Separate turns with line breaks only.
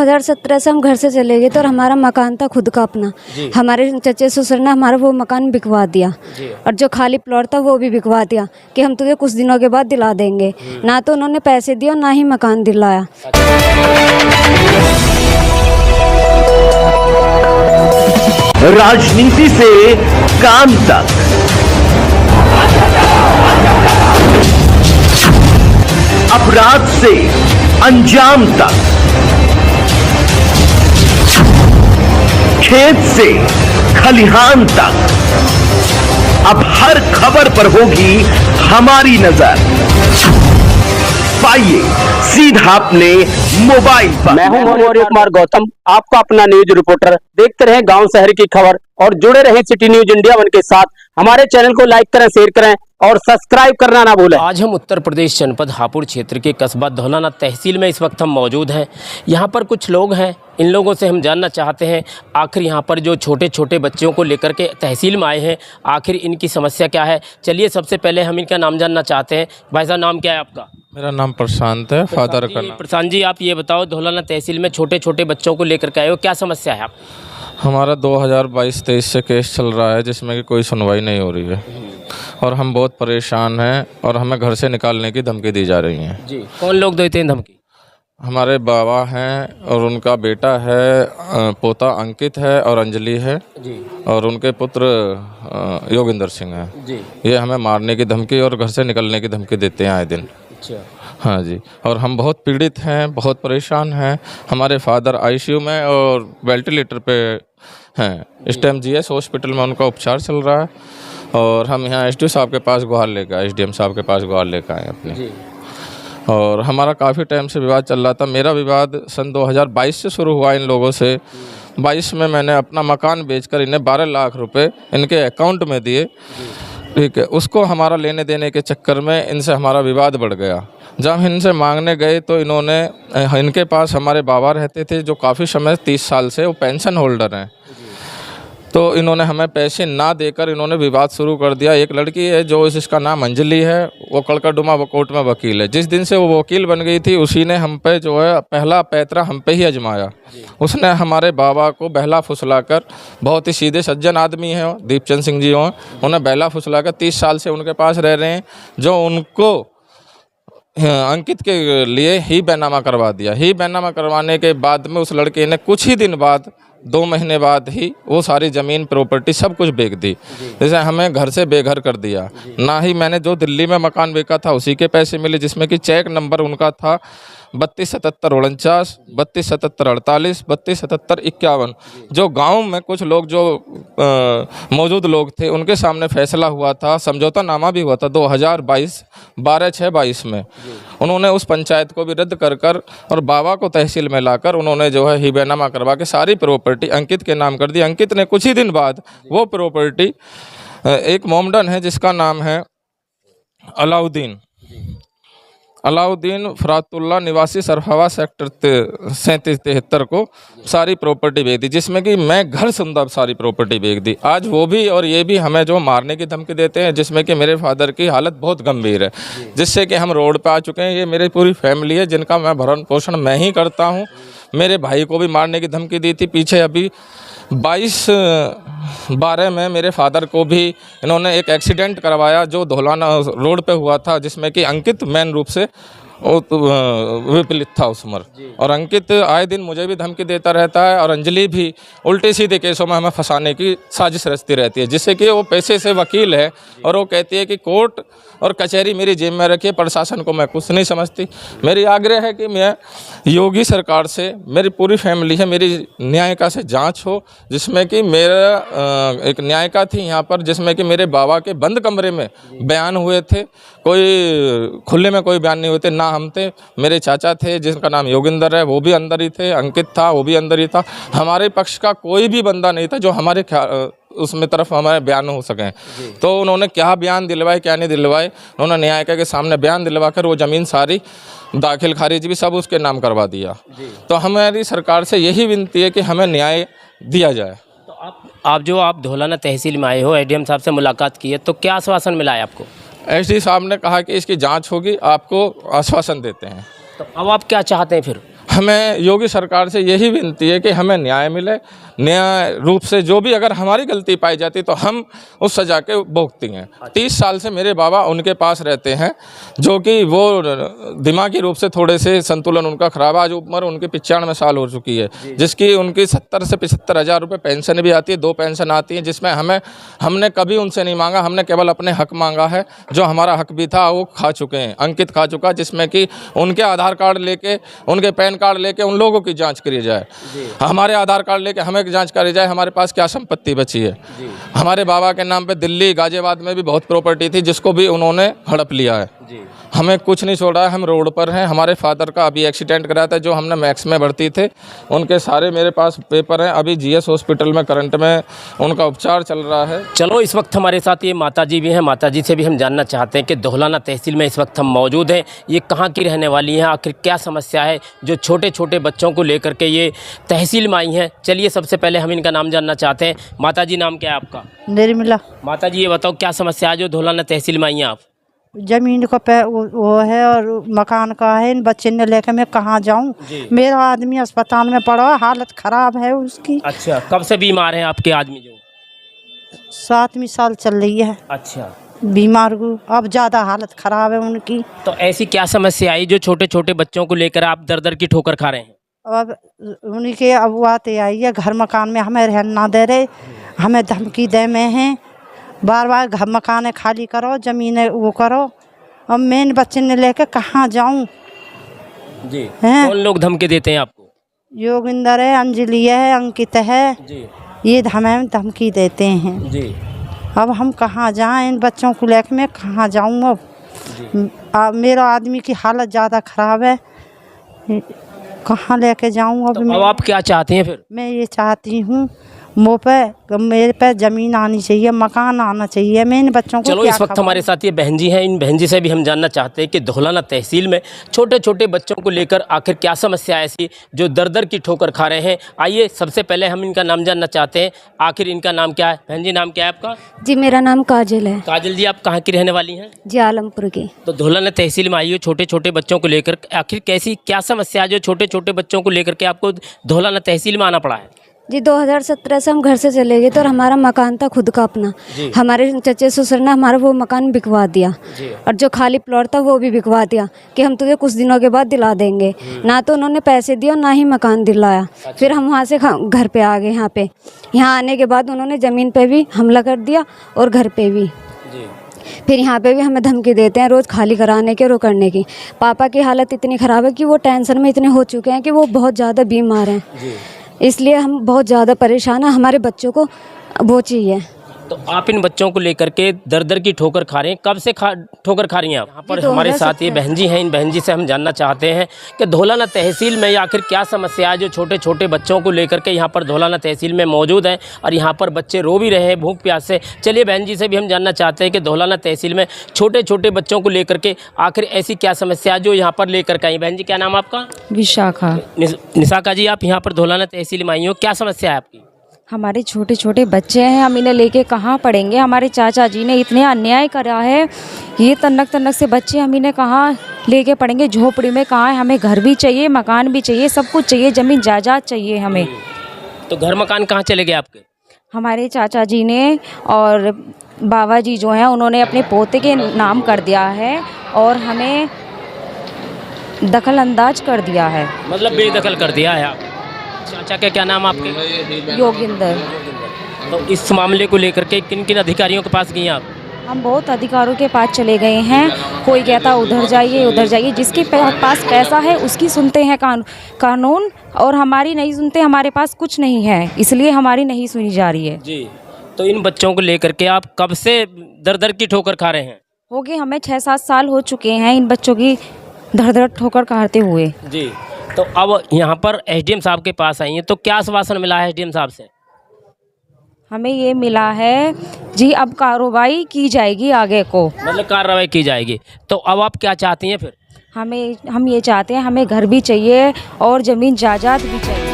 2017 से हम घर से चले गए थे और हमारा मकान था खुद का अपना। हमारे चचे ससुर ने हमारा वो मकान बिकवा दिया और जो खाली प्लॉट था वो भी बिकवा दिया कि हम तुझे कुछ दिनों के बाद दिला देंगे। ना तो उन्होंने पैसे दिए और ना ही मकान दिलाया।
राजनीति से काम तक, अपराध से अंजाम तक, खेत से खलिहान तक, अब हर खबर पर होगी हमारी नजर। पाइए सीधा अपने मोबाइल पर।
मैं हूं मौर्य कुमार गौतम, आपका अपना न्यूज रिपोर्टर। देखते रहें गांव शहर की खबर और जुड़े रहें सिटी न्यूज इंडिया 1 के साथ। हमारे चैनल को लाइक करें, शेयर करें और सब्सक्राइब करना ना भूलें।
आज हम उत्तर प्रदेश जनपद हापुड़ क्षेत्र के कस्बा धौलाना तहसील में इस वक्त हम मौजूद हैं। यहाँ पर कुछ लोग हैं, इन लोगों से हम जानना चाहते हैं आखिर यहाँ पर जो छोटे छोटे बच्चों को लेकर के तहसील में आए हैं, आखिर इनकी समस्या क्या है। चलिए सबसे पहले हम इनका नाम जानना चाहते हैं। भाई साहब, नाम क्या है आपका?
मेरा नाम प्रशांत है, फादर का नाम।
प्रशांत जी, आप ये बताओ, धौलाना तहसील में छोटे छोटे बच्चों को लेकर के आए हो, क्या समस्या है आप?
हमारा 2022-23 से केस चल रहा है जिसमें कि कोई सुनवाई नहीं हो रही है और हम बहुत परेशान हैं और हमें घर से निकालने की धमकी दी जा रही है।
जी, कौन लोग देते हैं धमकी?
हमारे बाबा हैं और उनका बेटा है, पोता अंकित है और अंजलि है
जी,
और उनके पुत्र योगिंदर सिंह हैं
जी।
ये हमें मारने की धमकी और घर से निकलने की धमकी देते हैं आए दिन।
अच्छा।
हाँ जी, और हम बहुत पीड़ित हैं, बहुत परेशान हैं। हमारे फादर आईसीयू में और वेंटिलेटर पे हैं। इस टाइम जीएस हॉस्पिटल में उनका उपचार चल रहा है और हम यहाँ एसडीओ साहब के पास गुहार लेकर आए, एसडीएम साहब के पास गुहार लेकर आए अपने
जी।
और हमारा काफ़ी टाइम से विवाद चल रहा था। मेरा विवाद सन 2022 से शुरू हुआ इन लोगों से। 22 में मैंने अपना मकान बेचकर इन्हें 12 लाख रुपए इनके अकाउंट में दिए, ठीक है। उसको हमारा लेने देने के चक्कर में इनसे हमारा विवाद बढ़ गया। जब हम इनसे मांगने गए तो इन्होंने, इनके पास हमारे बाबा रहते थे जो काफ़ी समय 30 साल से वो पेंशन होल्डर हैं, तो इन्होंने हमें पैसे ना देकर इन्होंने विवाद शुरू कर दिया। एक लड़की है जो जिसका नाम अंजलि है, वो कड़कड़डुमा कोर्ट में वकील है। जिस दिन से वो वकील बन गई थी उसी ने हम पे जो है पहला पैतरा हम पे ही आजमाया। उसने हमारे बाबा को बहला फुसलाकर, बहुत ही सीधे सज्जन आदमी हैं दीपचंद सिंह जी, हों उन्हें बहला फुसलाकर 30 साल से उनके पास रह रहे हैं, जो उनको अंकित के लिए ही बैनामा करवा दिया। ही बैनामा करवाने के बाद में उस लड़के ने कुछ ही दिन बाद, 2 महीने बाद ही वो सारी ज़मीन प्रॉपर्टी सब कुछ बेच दी। जैसे हमें घर से बेघर कर दिया। ना ही मैंने जो दिल्ली में मकान बेचा था उसी के पैसे मिले, जिसमें कि चेक नंबर उनका था 327749, 327748, 327751। जो गांव में कुछ लोग जो मौजूद लोग थे उनके सामने फैसला हुआ था, समझौता नामा भी हुआ था 2022 12/6/22 में। उन्होंने उस पंचायत को भी रद्द कर और बाबा को तहसील में लाकर उन्होंने जो है हिबेनामा करवा के सारी प्रॉपर्टी अंकित के नाम कर दी। अंकित ने कुछ ही दिन बाद वो प्रॉपर्टी, एक मोमडन है जिसका नाम है अलाउद्दीन फरातुल्ला निवासी सरफावा सेक्टर 3773 को सारी प्रॉपर्टी बेच दी, जिसमें कि मैं घर सुंदर सारी प्रॉपर्टी बेच दी। आज वो भी और ये भी हमें जो मारने की धमकी देते हैं, जिसमें कि मेरे फादर की हालत बहुत गंभीर है, जिससे कि हम रोड पे आ चुके हैं। ये मेरी पूरी फैमिली है जिनका मैं भरण पोषण मैं ही करता हूँ। मेरे भाई को भी मारने की धमकी दी थी पीछे। अभी 22/12 में मेरे फादर को भी इन्होंने एक एक्सीडेंट करवाया जो धौलाना रोड पे हुआ था, जिसमें कि अंकित मेन रूप से विपलित था उस उम्र। और अंकित आए दिन मुझे भी धमकी देता रहता है और अंजलि भी उल्टे सीधे केसों में हमें फंसाने की साजिश रचती रहती है, जिससे कि वो पैसे से वकील है और वो कहती है कि कोर्ट और कचहरी मेरी जेब में रखिए, प्रशासन को मैं कुछ नहीं समझती। मेरी आग्रह है कि मैं योगी सरकार से, मेरी पूरी फैमिली है, मेरी न्यायिका से जांच हो, जिसमें कि मेरा एक न्यायिका थी यहाँ पर, जिसमें कि मेरे बाबा के बंद कमरे में बयान हुए थे, कोई खुले में कोई बयान नहीं हुए थे। ना हम थे, मेरे चाचा थे जिनका नाम योगिंदर है, वो भी अंदर ही थे, अंकित था वो भी अंदर ही था। हमारे पक्ष का कोई भी बंदा नहीं था जो हमारे उसमें तरफ हमारे बयान हो सकें। तो उन्होंने क्या बयान दिलवाए क्या नहीं दिलवाए, उन्होंने न्यायिका के सामने बयान दिलवा कर वो ज़मीन सारी दाखिल खारिज भी सब उसके नाम करवा दिया। तो हमारी सरकार से यही विनती है कि हमें न्याय दिया जाए।
तो आप धौलाना तहसील में आए हो, एडीएम साहब से मुलाकात की है, तो क्या आश्वासन मिला है आपको?
एसडी साहब ने कहा कि इसकी जांच होगी, आपको आश्वासन देते हैं।
तो अब आप क्या चाहते हैं फिर?
हमें योगी सरकार से यही विनती है कि हमें न्याय मिले, न्याय रूप से जो भी अगर हमारी गलती पाई जाती तो हम उस सज़ा के भुगती हैं। 30 साल से मेरे बाबा उनके पास रहते हैं, जो कि वो दिमागी रूप से थोड़े से संतुलन उनका खराब है। आज उम्र उनकी 95 साल हो चुकी है, जिसकी उनकी 70 से 75 हज़ार रुपये पेंशन भी आती है, 2 पेंशन आती हैं, जिसमें हमने कभी उनसे नहीं मांगा, हमने केवल अपने हक मांगा है। जो हमारा हक भी था वो खा चुके हैं, अंकित खा चुका, जिसमें कि उनके आधार कार्ड लेके, उनके पैन कार्ड लेके उन लोगों की जांच करी जाए, हमारे आधार कार्ड लेके हमें जांच करी जाए हमारे पास क्या संपत्ति बची है। हमारे बाबा के नाम पे दिल्ली गाजियाबाद में भी बहुत प्रॉपर्टी थी, जिसको भी उन्होंने हड़प लिया है। हमें कुछ नहीं छोड़ा है, हम रोड पर हैं। हमारे फादर का अभी एक्सीडेंट कराया था, जो हमने मैक्स में भर्ती थे, उनके सारे मेरे पास पेपर हैं। अभी जीएस हॉस्पिटल में करंट में उनका उपचार चल रहा है।
चलो, इस वक्त हमारे साथ ये माताजी भी हैं। माताजी से भी हम जानना चाहते हैं कि दोहलाना तहसील में इस वक्त हम मौजूद हैं। ये कहाँ की रहने वाली हैं, आखिर क्या समस्या है जो छोटे छोटे बच्चों को लेकर के ये तहसील में आई हैं। चलिए, सबसे पहले हम इनका नाम जानना चाहते हैं। माताजी, नाम क्या है आपका?
निर्मला।
माताजी, ये बताओ क्या समस्या है जो दोहलाना तहसील में आई हैं आप?
जमीन का वो है और मकान का है। इन बच्चे ने लेकर मैं कहाँ जाऊँ? मेरा आदमी अस्पताल में पड़ा है, हालत खराब है उसकी।
अच्छा, कब से बीमार हैं आपके आदमी? जो
7वीं साल चल रही है।
अच्छा,
बीमार को अब ज़्यादा हालत खराब है उनकी।
तो ऐसी क्या समस्या आई जो छोटे छोटे बच्चों को लेकर आप दर दर की ठोकर खा रहे हैं?
अब उन्हीं के अब आते आई है, घर मकान में हमें रहने ना दे रहे, हमें धमकी दे में हैं, बार बार घर मकान खाली करो, ज़मीन वो करो। अब मैं इन बच्चे ने लेकर कहाँ जाऊँ?
जी,
हैं?
कौन लोग धमकी देते हैं आपको?
योगिंदर है, अंजलि है, अंकित है,
जी,
ये हमें धमकी देते हैं।
जी,
अब हम कहाँ जाएं? इन बच्चों को लेकर मैं कहाँ जाऊँ? अब मेरा आदमी की हालत ज़्यादा ख़राब है, कहाँ लेके जाऊँ?
अब आप क्या चाहते हैं फिर?
मैं ये चाहती हूँ मेरे पे ज़मीन आनी चाहिए, मकान आना चाहिए। मैं इन बच्चों को
चलो, इस वक्त हमारे साथ ये बहन जी हैं। इन बहन जी से भी हम जानना चाहते हैं कि दोहलाना तहसील में छोटे छोटे बच्चों को लेकर आखिर क्या समस्या है ऐसी जो दर दर की ठोकर खा रहे हैं। आइए, सबसे पहले हम इनका नाम जानना चाहते हैं। आखिर इनका नाम क्या है? बहन जी, नाम क्या है आपका?
जी, मेरा नाम काजल है।
काजल जी, आप कहाँ की रहने वाली हैं?
जी, आलमपुर की।
तो दोहलाना तहसील में आई हो छोटे छोटे बच्चों को लेकर, आखिर कैसी क्या समस्या है जो छोटे छोटे बच्चों को लेकर के आपको दोहलाना तहसील में आना पड़ा है?
जी, 2017 से हम घर से चले गए थे और हमारा मकान था खुद का अपना। हमारे चचे ससुर ने हमारा वो मकान बिकवा दिया और जो खाली प्लॉट था वो भी बिकवा दिया कि हम तुझे कुछ दिनों के बाद दिला देंगे। ना तो उन्होंने पैसे दिए और ना ही मकान दिलाया। फिर हम वहाँ से घर पे आ गए। यहाँ आने के बाद उन्होंने ज़मीन पे भी हमला कर दिया और घर पे भी। फिर यहाँ पे भी हमें धमकी देते हैं रोज़ खाली कराने के, रो करने की। पापा की हालत इतनी ख़राब है कि वो टेंशन में इतने हो चुके हैं कि वो बहुत ज़्यादा बीमार हैं। इसलिए हम बहुत ज़्यादा परेशान हैं। हमारे बच्चों को वो चाहिए।
तो आप इन बच्चों को लेकर के दर दर की ठोकर खा रहे हैं, कब से ठोकर खा रही हैं आप? यहाँ पर हमारे साथ ये बहन जी हैं। इन बहन जी से हम जानना चाहते हैं कि दोहलाना तहसील में आखिर क्या समस्या है जो छोटे छोटे बच्चों को लेकर के यहाँ पर दोहलाना तहसील में मौजूद हैं और यहाँ पर बच्चे रो भी रहे हैं भूख प्यास से। चलिए, बहन जी से भी हम जानना चाहते हैं कि दोहलाना तहसील में छोटे छोटे बच्चों को लेकर के आखिर ऐसी क्या समस्या है जो यहाँ पर लेकर के आई। बहन जी, क्या नाम आपका?
विशाखा।
निशाखा जी, आप यहाँ पर दोहलाना तहसील में आई हो, क्या समस्या है आपकी?
हमारे छोटे छोटे बच्चे हैं, हम इन्हें लेके कहाँ पढ़ेंगे? हमारे चाचा जी ने इतने अन्याय करा है, ये तन्नक तन्नक से बच्चे हम इन्हें कहाँ लेके पढ़ेंगे? झोपड़ी में कहाँ है? हमें घर भी चाहिए, मकान भी चाहिए, सब कुछ चाहिए, ज़मीन जायदाद चाहिए हमें।
तो घर मकान कहाँ चले गए आपके?
हमारे चाचा जी ने और बाबा जी जो हैं उन्होंने अपने पोते के नाम कर दिया है और हमें दखल अंदाज कर दिया है।
मतलब बेदखल कर दिया है आप। चाचा का क्या नाम आपके?
योगिंदर।
तो इस मामले को लेकर के किन किन अधिकारियों के पास गई आप?
हम बहुत अधिकारियों के पास चले गए हैं। कोई कहता उधर जाइए, जिसके पास पैसा है उसकी सुनते हैं कानून और हमारी नहीं सुनते। हमारे पास कुछ नहीं है, इसलिए हमारी नहीं सुनी जा रही है।
जी, तो इन बच्चों को लेकर के आप कब से दर दर की ठोकर खा रहे हैं?
हो गए हमें 6-7 साल हो चुके हैं इन बच्चों की धड़ धड़ ठोकर खाते हुए।
जी, तो अब यहाँ पर एसडीएम साहब के पास आई हैं, तो क्या आश्वासन मिला है एसडीएम साहब से?
हमें ये मिला है जी, अब कार्रवाई की जाएगी आगे को।
मतलब कार्रवाई की जाएगी। तो अब आप क्या चाहती हैं फिर?
हम ये चाहते हैं, हमें घर भी चाहिए और ज़मीन जायदाद भी चाहिए।